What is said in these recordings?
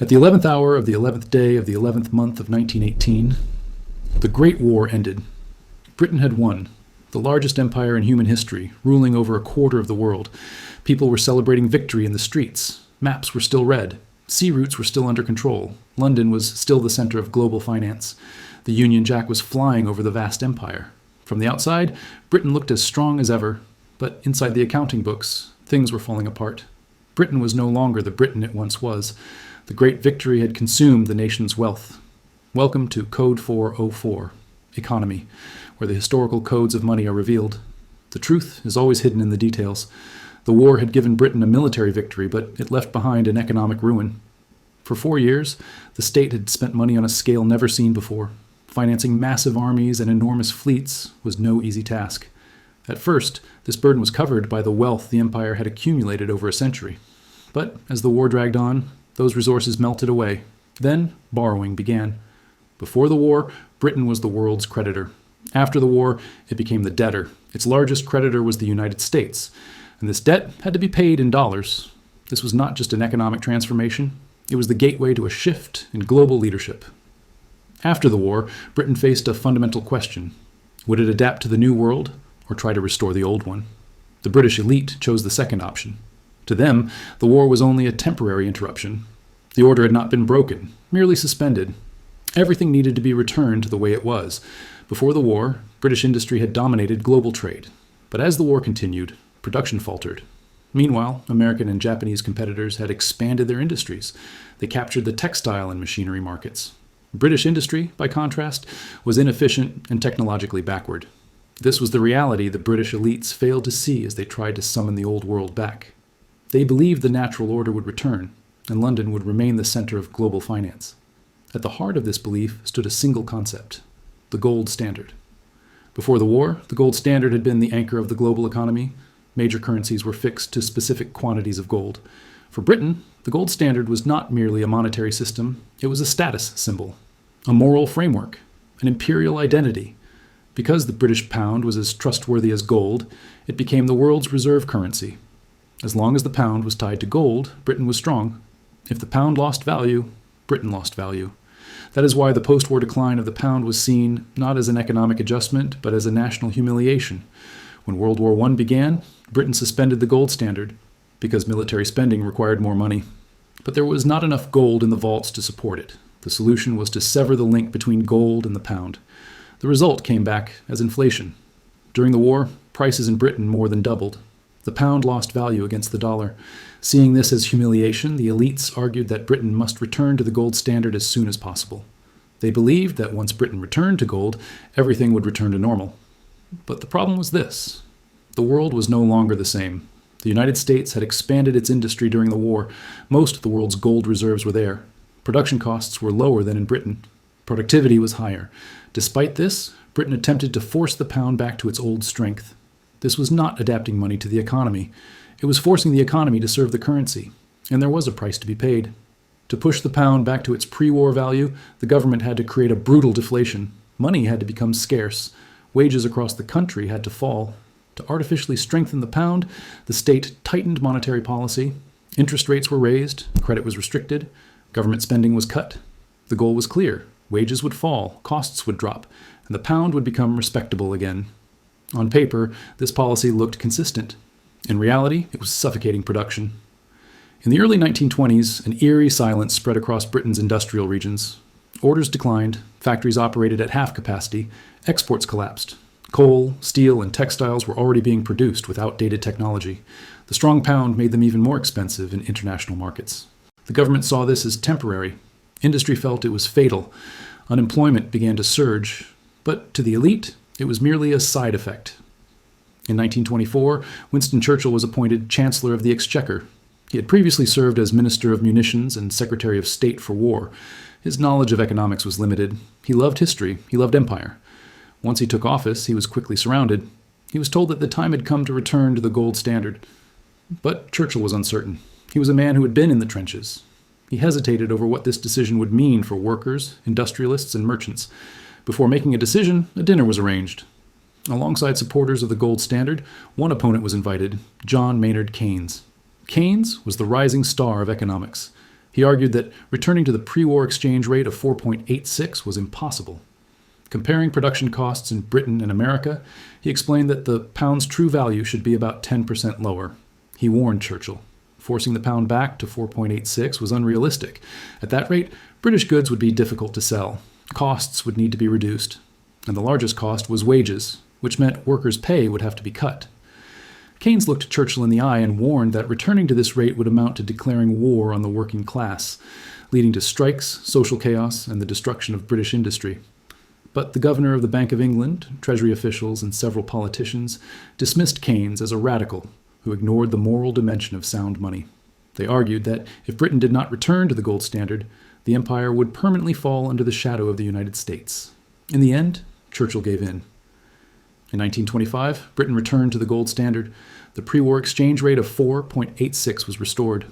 At the 11th hour of the 11th day of the 11th month of 1918, the Great War ended. Britain had won, the largest empire in human history, ruling over a quarter of the world. People were celebrating victory in the streets. Maps were still red. Sea routes were still under control. London was still the center of global finance. The Union Jack was flying over the vast empire. From the outside, Britain looked as strong as ever, but inside the accounting books, things were falling apart. Britain was no longer the Britain it once was. The great victory had consumed the nation's wealth. Welcome to Code 404, Economy, where the historical codes of money are revealed. The truth is always hidden in the details. The war had given Britain a military victory, but it left behind an economic ruin. For 4 years, the state had spent money on a scale never seen before. Financing massive armies and enormous fleets was no easy task. At first, this burden was covered by the wealth the empire had accumulated over a century. But as the war dragged on, those resources melted away. Then, borrowing began. Before the war, Britain was the world's creditor. After the war, it became the debtor. Its largest creditor was the United States, and this debt had to be paid in dollars. This was not just an economic transformation. It was the gateway to a shift in global leadership. After the war, Britain faced a fundamental question. Would it adapt to the new world, or try to restore the old one? The British elite chose the second option. To them, the war was only a temporary interruption. The order had not been broken, merely suspended. Everything needed to be returned to the way it was. Before the war, British industry had dominated global trade. But as the war continued, production faltered. Meanwhile, American and Japanese competitors had expanded their industries. They captured the textile and machinery markets. British industry, by contrast, was inefficient and technologically backward. This was the reality the British elites failed to see as they tried to summon the old world back. They believed the natural order would return, and London would remain the center of global finance. At the heart of this belief stood a single concept: the gold standard. Before the war, the gold standard had been the anchor of the global economy. Major currencies were fixed to specific quantities of gold. For Britain, the gold standard was not merely a monetary system, it was a status symbol, a moral framework, an imperial identity. Because the British pound was as trustworthy as gold, it became the world's reserve currency. As long as the pound was tied to gold, Britain was strong. If the pound lost value, Britain lost value. That is why the post-war decline of the pound was seen not as an economic adjustment, but as a national humiliation. When World War I began, Britain suspended the gold standard because military spending required more money. But there was not enough gold in the vaults to support it. The solution was to sever the link between gold and the pound. The result came back as inflation. During the war, prices in Britain more than doubled. The pound lost value against the dollar. Seeing this as humiliation, the elites argued that Britain must return to the gold standard as soon as possible. They believed that once Britain returned to gold, everything would return to normal. But the problem was this: the world was no longer the same. The United States had expanded its industry during the war. Most of the world's gold reserves were there. Production costs were lower than in Britain. Productivity was higher. Despite this, Britain attempted to force the pound back to its old strength. This was not adapting money to the economy. It was forcing the economy to serve the currency, and there was a price to be paid. To push the pound back to its pre-war value, the government had to create a brutal deflation. Money had to become scarce. Wages across the country had to fall. To artificially strengthen the pound, the state tightened monetary policy. Interest rates were raised, credit was restricted, government spending was cut. The goal was clear: wages would fall, costs would drop, and the pound would become respectable again. On paper, this policy looked consistent. In reality, it was suffocating production. In the early 1920s, an eerie silence spread across Britain's industrial regions. Orders declined, factories operated at half capacity, exports collapsed. Coal, steel, and textiles were already being produced with outdated technology. The strong pound made them even more expensive in international markets. The government saw this as temporary. Industry felt it was fatal. Unemployment began to surge. But to the elite, it was merely a side effect. In 1924, Winston Churchill was appointed Chancellor of the Exchequer. He had previously served as Minister of Munitions and Secretary of State for War. His knowledge of economics was limited. He loved history. He loved empire. Once he took office, he was quickly surrounded. He was told that the time had come to return to the gold standard. But Churchill was uncertain. He was a man who had been in the trenches. He hesitated over what this decision would mean for workers, industrialists, and merchants. Before making a decision, a dinner was arranged. Alongside supporters of the gold standard, one opponent was invited: John Maynard Keynes. Keynes was the rising star of economics. He argued that returning to the pre-war exchange rate of 4.86 was impossible. Comparing production costs in Britain and America, he explained that the pound's true value should be about 10% lower. He warned Churchill. Forcing the pound back to 4.86 was unrealistic. At that rate, British goods would be difficult to sell. Costs would need to be reduced. And the largest cost was wages, which meant workers' pay would have to be cut. Keynes looked Churchill in the eye and warned that returning to this rate would amount to declaring war on the working class, leading to strikes, social chaos, and the destruction of British industry. But the governor of the Bank of England, Treasury officials, and several politicians dismissed Keynes as a radical who ignored the moral dimension of sound money. They argued that if Britain did not return to the gold standard, the empire would permanently fall under the shadow of the United States. In the end, Churchill gave in. In 1925, Britain returned to the gold standard. The pre-war exchange rate of 4.86 was restored.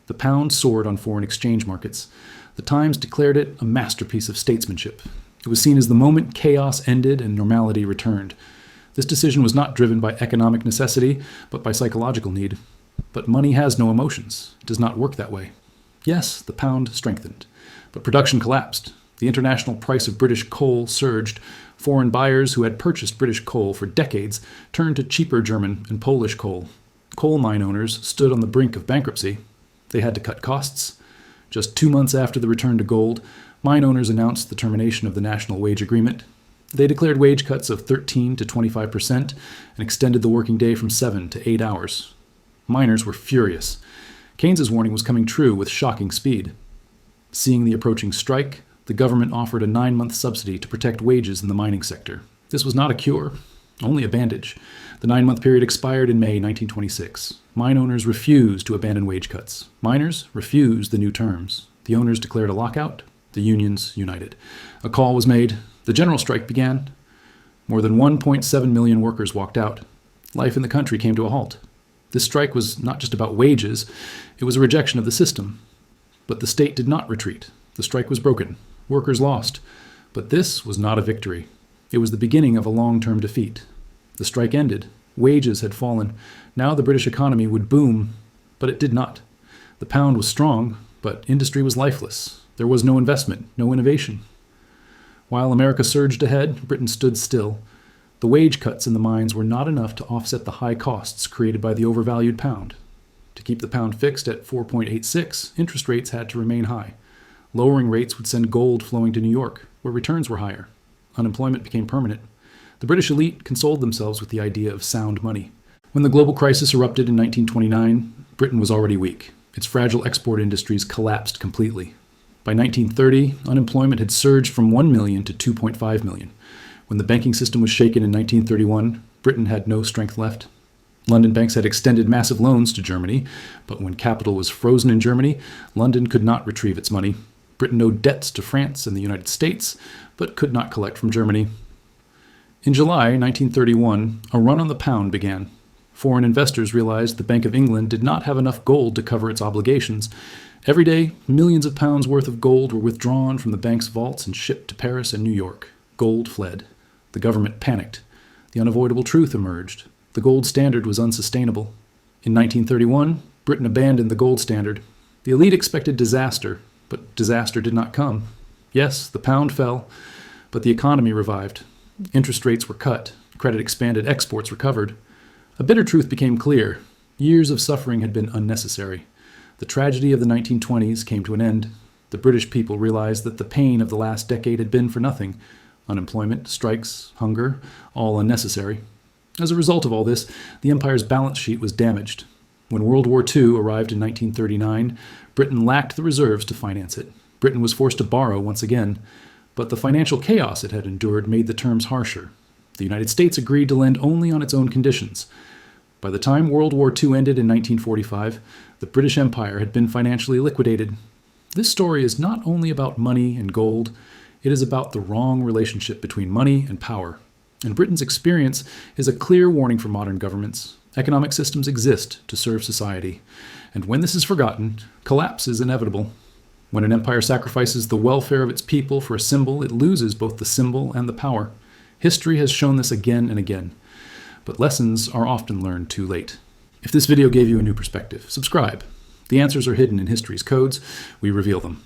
The pound soared on foreign exchange markets. The Times declared it a masterpiece of statesmanship. It was seen as the moment chaos ended and normality returned. This decision was not driven by economic necessity, but by psychological need. But money has no emotions. It does not work that way. Yes, the pound strengthened, but production collapsed. The international price of British coal surged. Foreign buyers who had purchased British coal for decades turned to cheaper German and Polish coal. Coal mine owners stood on the brink of bankruptcy. They had to cut costs. Just 2 months after the return to gold, mine owners announced the termination of the National Wage Agreement. They declared wage cuts of 13 to 25% and extended the working day from 7 to 8 hours. Miners were furious. Keynes's warning was coming true with shocking speed. Seeing the approaching strike, the government offered a 9-month subsidy to protect wages in the mining sector. This was not a cure, only a bandage. The 9-month period expired in May 1926. Mine owners refused to abandon wage cuts. Miners refused the new terms. The owners declared a lockout. The unions united. A call was made. The general strike began. More than 1.7 million workers walked out. Life in the country came to a halt. This strike was not just about wages. It was a rejection of the system. But the state did not retreat. The strike was broken. Workers lost. But this was not a victory. It was the beginning of a long-term defeat. The strike ended. Wages had fallen. Now the British economy would boom, but it did not. The pound was strong, but industry was lifeless. There was no investment, no innovation. While America surged ahead, Britain stood still. The wage cuts in the mines were not enough to offset the high costs created by the overvalued pound. To keep the pound fixed at 4.86, interest rates had to remain high. Lowering rates would send gold flowing to New York, where returns were higher. Unemployment became permanent. The British elite consoled themselves with the idea of sound money. When the global crisis erupted in 1929, Britain was already weak. Its fragile export industries collapsed completely. By 1930, unemployment had surged from 1 million to 2.5 million. When the banking system was shaken in 1931, Britain had no strength left. London banks had extended massive loans to Germany, but when capital was frozen in Germany, London could not retrieve its money. Britain owed debts to France and the United States, but could not collect from Germany. In July 1931, a run on the pound began. Foreign investors realized the Bank of England did not have enough gold to cover its obligations. Every day, millions of pounds worth of gold were withdrawn from the bank's vaults and shipped to Paris and New York. Gold fled. The government panicked. The unavoidable truth emerged. The gold standard was unsustainable. In 1931, Britain abandoned the gold standard. The elite expected disaster, but disaster did not come. Yes, the pound fell, but the economy revived. Interest rates were cut. Credit expanded. Exports recovered. A bitter truth became clear. Years of suffering had been unnecessary. The tragedy of the 1920s came to an end. The British people realized that the pain of the last decade had been for nothing. Unemployment, strikes, hunger, all unnecessary. As a result of all this, the empire's balance sheet was damaged. When World War II arrived in 1939, Britain lacked the reserves to finance it. Britain was forced to borrow once again. But the financial chaos it had endured made the terms harsher. The United States agreed to lend only on its own conditions. By the time World War II ended in 1945, the British Empire had been financially liquidated. This story is not only about money and gold, it is about the wrong relationship between money and power. And Britain's experience is a clear warning for modern governments. Economic systems exist to serve society. And when this is forgotten, collapse is inevitable. When an empire sacrifices the welfare of its people for a symbol, it loses both the symbol and the power. History has shown this again and again. But lessons are often learned too late. If this video gave you a new perspective, subscribe. The answers are hidden in history's codes. We reveal them.